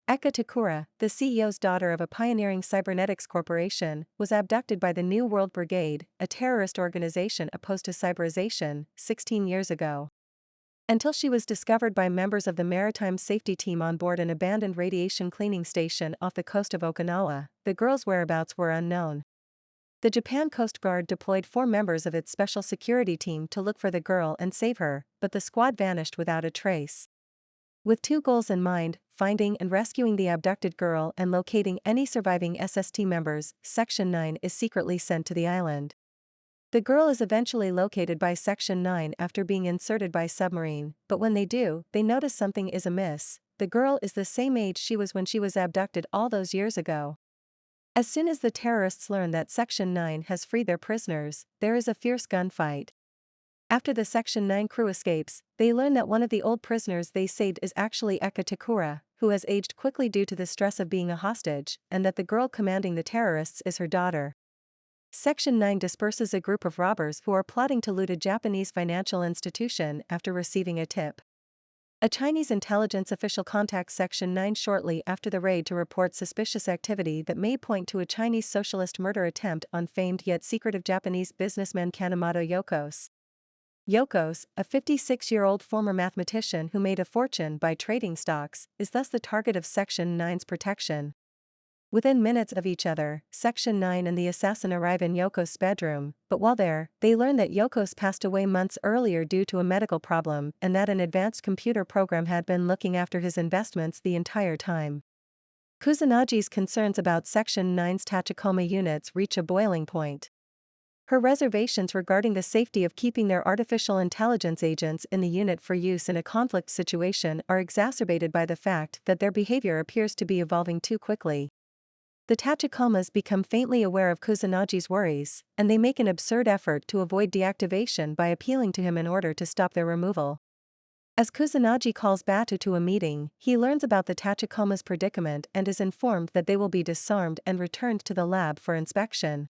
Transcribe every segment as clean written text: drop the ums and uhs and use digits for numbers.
Eka Takura, the CEO's daughter of a pioneering cybernetics corporation, was abducted by the New World Brigade, a terrorist organization opposed to cyberization, 16 years ago. Until she was discovered by members of the maritime safety team on board an abandoned radiation cleaning station off the coast of Okinawa, the girl's whereabouts were unknown. The Japan Coast Guard deployed 4 members of its special security team to look for the girl and save her, but the squad vanished without a trace. With 2 goals in mind, finding and rescuing the abducted girl and locating any surviving SST members, Section 9 is secretly sent to the island. The girl is eventually located by Section 9 after being inserted by submarine, but when they do, they notice something is amiss. The girl is the same age she was when she was abducted all those years ago. As soon as the terrorists learn that Section 9 has freed their prisoners, there is a fierce gunfight. After the Section 9 crew escapes, they learn that one of the old prisoners they saved is actually Eka Takura, who has aged quickly due to the stress of being a hostage, and that the girl commanding the terrorists is her daughter. Section 9 disperses a group of robbers who are plotting to loot a Japanese financial institution after receiving a tip. A Chinese intelligence official contacts Section 9 shortly after the raid to report suspicious activity that may point to a Chinese socialist murder attempt on famed yet secretive Japanese businessman Kanemoto Yokos. Yokos, a 56-year-old former mathematician who made a fortune by trading stocks, is thus the target of Section 9's protection. Within minutes of each other, Section 9 and the assassin arrive in Yokos' bedroom, but while there, they learn that Yokos passed away months earlier due to a medical problem and that an advanced computer program had been looking after his investments the entire time. Kusunagi's concerns about Section 9's Tachikoma units reach a boiling point. Her reservations regarding the safety of keeping their artificial intelligence agents in the unit for use in a conflict situation are exacerbated by the fact that their behavior appears to be evolving too quickly. The Tachikomas become faintly aware of Kusunagi's worries, and they make an absurd effort to avoid deactivation by appealing to him in order to stop their removal. As Kusunagi calls Batu to a meeting, he learns about the Tachikoma's predicament and is informed that they will be disarmed and returned to the lab for inspection.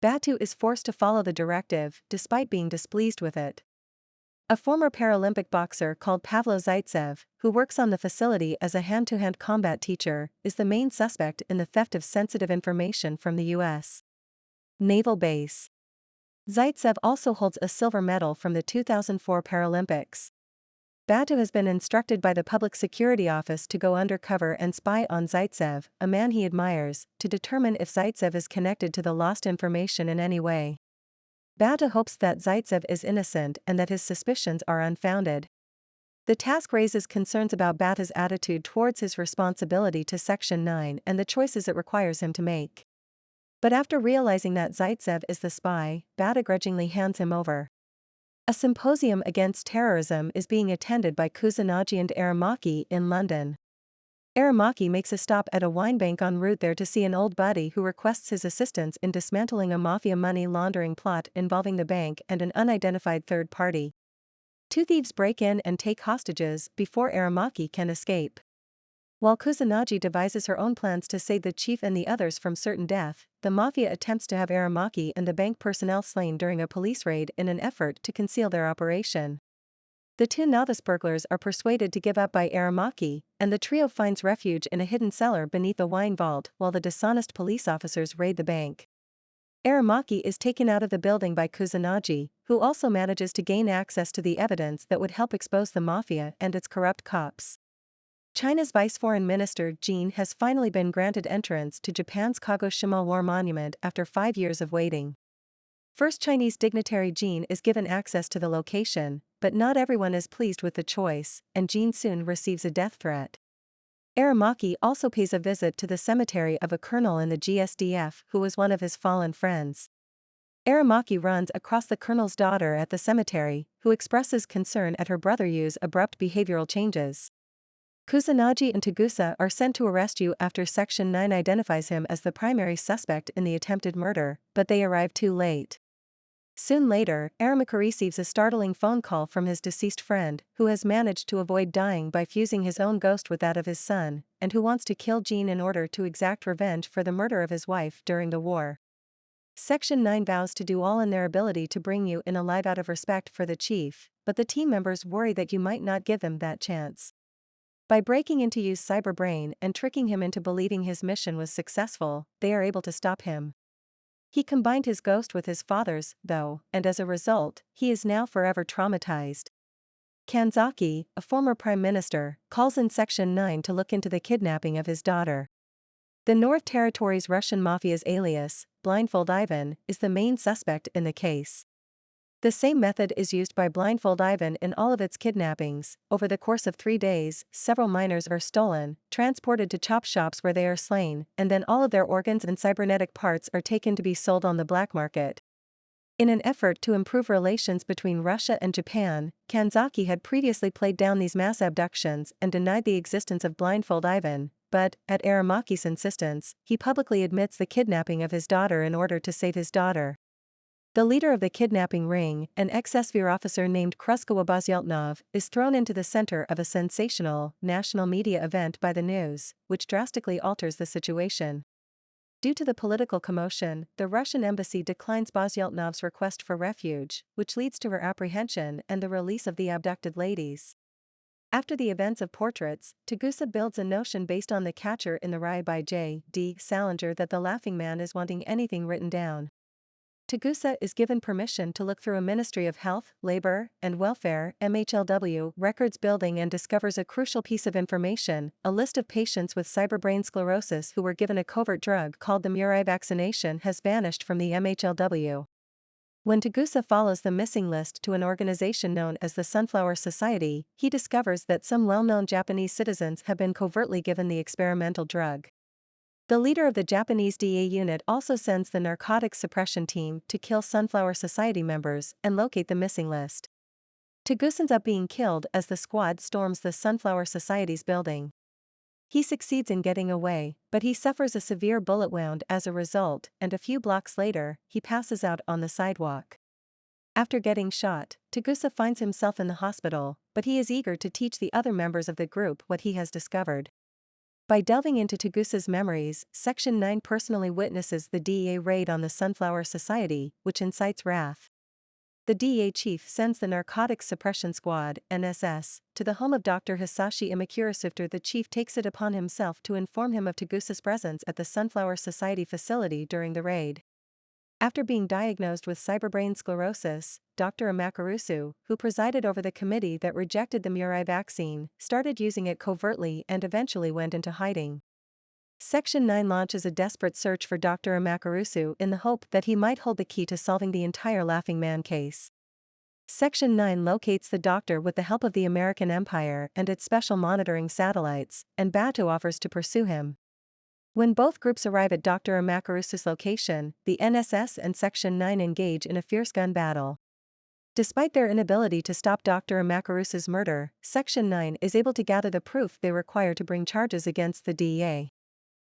Batu is forced to follow the directive, despite being displeased with it. A former Paralympic boxer called Pavlo Zaitsev, who works on the facility as a hand-to-hand combat teacher, is the main suspect in the theft of sensitive information from the U.S. Naval Base. Zaitsev also holds a silver medal from the 2004 Paralympics. Batu has been instructed by the Public Security Office to go undercover and spy on Zaitsev, a man he admires, to determine if Zaitsev is connected to the lost information in any way. Batu hopes that Zaitsev is innocent and that his suspicions are unfounded. The task raises concerns about Batu's attitude towards his responsibility to Section 9 and the choices it requires him to make. But after realizing that Zaitsev is the spy, Batu grudgingly hands him over. A symposium against terrorism is being attended by Kusunagi and Aramaki in London. Aramaki makes a stop at a wine bank en route there to see an old buddy who requests his assistance in dismantling a mafia money laundering plot involving the bank and an unidentified third party. 2 thieves break in and take hostages before Aramaki can escape. While Kusunagi devises her own plans to save the chief and the others from certain death, the mafia attempts to have Aramaki and the bank personnel slain during a police raid in an effort to conceal their operation. The 2 novice burglars are persuaded to give up by Aramaki, and the trio finds refuge in a hidden cellar beneath a wine vault while the dishonest police officers raid the bank. Aramaki is taken out of the building by Kusunagi, who also manages to gain access to the evidence that would help expose the mafia and its corrupt cops. China's Vice Foreign Minister Jin has finally been granted entrance to Japan's Kagoshima War Monument after 5 years of waiting. First Chinese dignitary Jin is given access to the location, but not everyone is pleased with the choice, and Jin soon receives a death threat. Aramaki also pays a visit to the cemetery of a colonel in the GSDF who was one of his fallen friends. Aramaki runs across the colonel's daughter at the cemetery, who expresses concern at her brother Yu's abrupt behavioral changes. Kusunagi and Tagusa are sent to arrest Yu after Section 9 identifies him as the primary suspect in the attempted murder, but they arrive too late. Soon later, Aramaki receives a startling phone call from his deceased friend, who has managed to avoid dying by fusing his own ghost with that of his son, and who wants to kill Jin in order to exact revenge for the murder of his wife during the war. Section 9 vows to do all in their ability to bring Yu in alive out of respect for the chief, but the team members worry that Yu might not give them that chance. By breaking into Yu's cyberbrain and tricking him into believing his mission was successful, they are able to stop him. He combined his ghost with his father's, though, and as a result, he is now forever traumatized. Kanzaki, a former prime minister, calls in Section 9 to look into the kidnapping of his daughter. The North Territory's Russian mafia's alias, Blindfold Ivan, is the main suspect in the case. The same method is used by Blindfold Ivan in all of its kidnappings. Over the course of 3 days, several minors are stolen, transported to chop shops where they are slain, and then all of their organs and cybernetic parts are taken to be sold on the black market. In an effort to improve relations between Russia and Japan, Kanzaki had previously played down these mass abductions and denied the existence of Blindfold Ivan, but, at Aramaki's insistence, he publicly admits the kidnapping of his daughter in order to save his daughter. The leader of the kidnapping ring, an ex-SVR officer named Kruskowa Bazyeltnov, is thrown into the center of a sensational, national media event by the news, which drastically alters the situation. Due to the political commotion, the Russian embassy declines Bazyeltnov's request for refuge, which leads to her apprehension and the release of the abducted ladies. After the events of Portraits, Tagusa builds a notion based on The Catcher in the Rye by J.D. Salinger that the Laughing Man is wanting anything written down. Tagusa is given permission to look through a Ministry of Health, Labor, and Welfare (MHLW) records building and discovers a crucial piece of information: a list of patients with cyberbrain sclerosis who were given a covert drug called the Murai vaccination has vanished from the MHLW. When Tagusa follows the missing list to an organization known as the Sunflower Society, he discovers that some well-known Japanese citizens have been covertly given the experimental drug. The leader of the Japanese DA unit also sends the narcotics suppression team to kill Sunflower Society members and locate the missing list. Tagusa ends up being killed as the squad storms the Sunflower Society's building. He succeeds in getting away, but he suffers a severe bullet wound as a result, and a few blocks later, he passes out on the sidewalk. After getting shot, Tagusa finds himself in the hospital, but he is eager to teach the other members of the group what he has discovered. By delving into Tagusa's memories, Section 9 personally witnesses the DEA raid on the Sunflower Society, which incites wrath. The DEA chief sends the Narcotics Suppression Squad, NSS, to the home of Dr. Hisashi Imakura. After the chief takes it upon himself to inform him of Tagusa's presence at the Sunflower Society facility during the raid. After being diagnosed with cyberbrain sclerosis, Dr. Amakarusu, who presided over the committee that rejected the Murai vaccine, started using it covertly and eventually went into hiding. Section 9 launches a desperate search for Dr. Amakarusu in the hope that he might hold the key to solving the entire Laughing Man case. Section 9 locates the doctor with the help of the American Empire and its special monitoring satellites, and Batu offers to pursue him. When both groups arrive at Dr. Amakarusu's location, the NSS and Section 9 engage in a fierce gun battle. Despite their inability to stop Dr. Amakarusu's murder, Section 9 is able to gather the proof they require to bring charges against the DEA.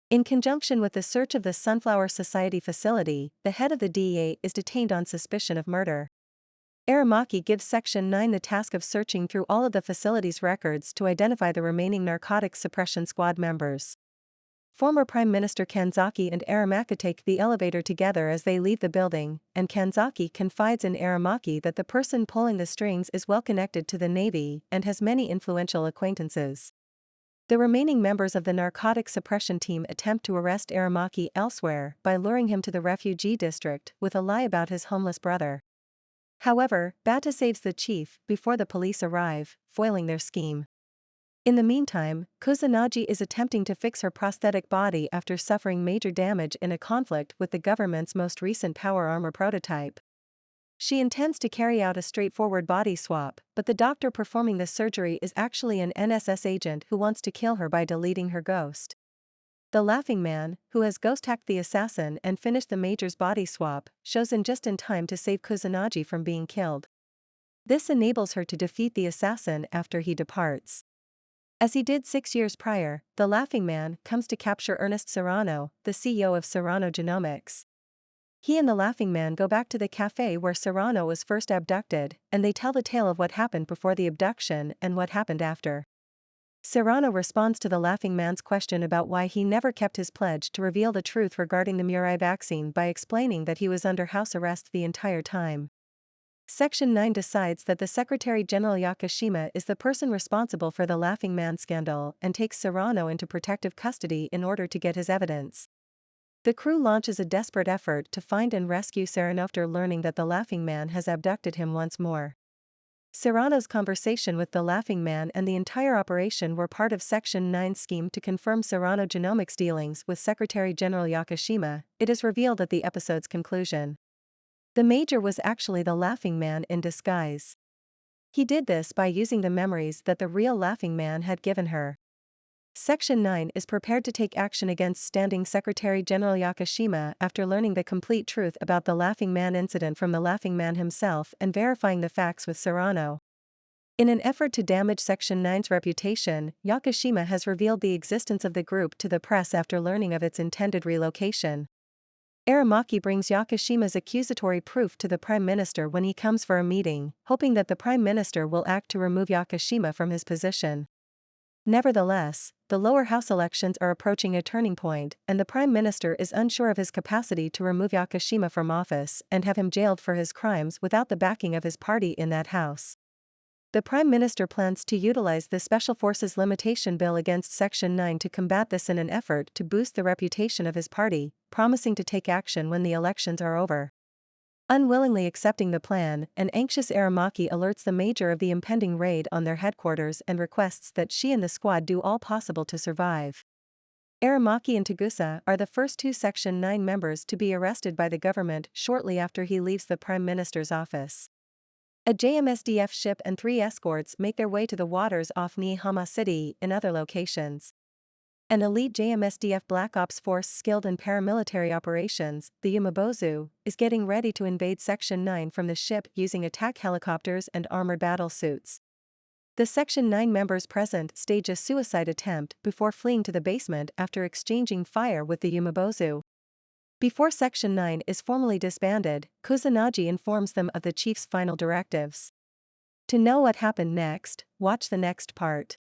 In conjunction with the search of the Sunflower Society facility, the head of the DEA is detained on suspicion of murder. Aramaki gives Section 9 the task of searching through all of the facility's records to identify the remaining Narcotics Suppression Squad members. Former Prime Minister Kanzaki and Aramaki take the elevator together as they leave the building, and Kanzaki confides in Aramaki that the person pulling the strings is well connected to the Navy and has many influential acquaintances. The remaining members of the narcotic suppression team attempt to arrest Aramaki elsewhere by luring him to the refugee district with a lie about his homeless brother. However, Bata saves the chief before the police arrive, foiling their scheme. In the meantime, Kusanagi is attempting to fix her prosthetic body after suffering major damage in a conflict with the government's most recent power armor prototype. She intends to carry out a straightforward body swap, but the doctor performing the surgery is actually an NSS agent who wants to kill her by deleting her ghost. The Laughing Man, who has ghost-hacked the assassin and finished the Major's body swap, shows in just in time to save Kusanagi from being killed. This enables her to defeat the assassin after he departs. As he did 6 years prior, the Laughing Man comes to capture Ernest Serrano, the CEO of Serrano Genomics. He and the Laughing Man go back to the cafe where Serrano was first abducted, and they tell the tale of what happened before the abduction and what happened after. Serrano responds to the Laughing Man's question about why he never kept his pledge to reveal the truth regarding the Murai vaccine by explaining that he was under house arrest the entire time. Section 9 decides that the Secretary General Yakashima is the person responsible for the Laughing Man scandal and takes Serrano into protective custody in order to get his evidence. The crew launches a desperate effort to find and rescue Serrano after learning that the Laughing Man has abducted him once more. Serrano's conversation with the Laughing Man and the entire operation were part of Section 9's scheme to confirm Serrano Genomics' dealings with Secretary General Yakashima. It is revealed at the episode's conclusion. The Major was actually the Laughing Man in disguise. He did this by using the memories that the real Laughing Man had given her. Section 9 is prepared to take action against standing Secretary General Yakashima after learning the complete truth about the Laughing Man incident from the Laughing Man himself and verifying the facts with Serrano. In an effort to damage Section 9's reputation, Yakashima has revealed the existence of the group to the press after learning of its intended relocation. Aramaki brings Yakashima's accusatory proof to the Prime Minister when he comes for a meeting, hoping that the Prime Minister will act to remove Yakashima from his position. Nevertheless, the lower house elections are approaching a turning point, and the Prime Minister is unsure of his capacity to remove Yakashima from office and have him jailed for his crimes without the backing of his party in that house. The Prime Minister plans to utilize the Special Forces Limitation Bill against Section 9 to combat this in an effort to boost the reputation of his party, promising to take action when the elections are over. Unwillingly accepting the plan, an anxious Aramaki alerts the Major of the impending raid on their headquarters and requests that she and the squad do all possible to survive. Aramaki and Tagusa are the first two Section 9 members to be arrested by the government shortly after he leaves the Prime Minister's office. A JMSDF ship and 3 escorts make their way to the waters off Niihama City in other locations. An elite JMSDF Black Ops force skilled in paramilitary operations, the Yumabozu, is getting ready to invade Section 9 from the ship using attack helicopters and armored battle suits. The Section 9 members present stage a suicide attempt before fleeing to the basement after exchanging fire with the Yumabozu. Before Section 9 is formally disbanded, Kusanagi informs them of the chief's final directives. To know what happened next, watch the next part.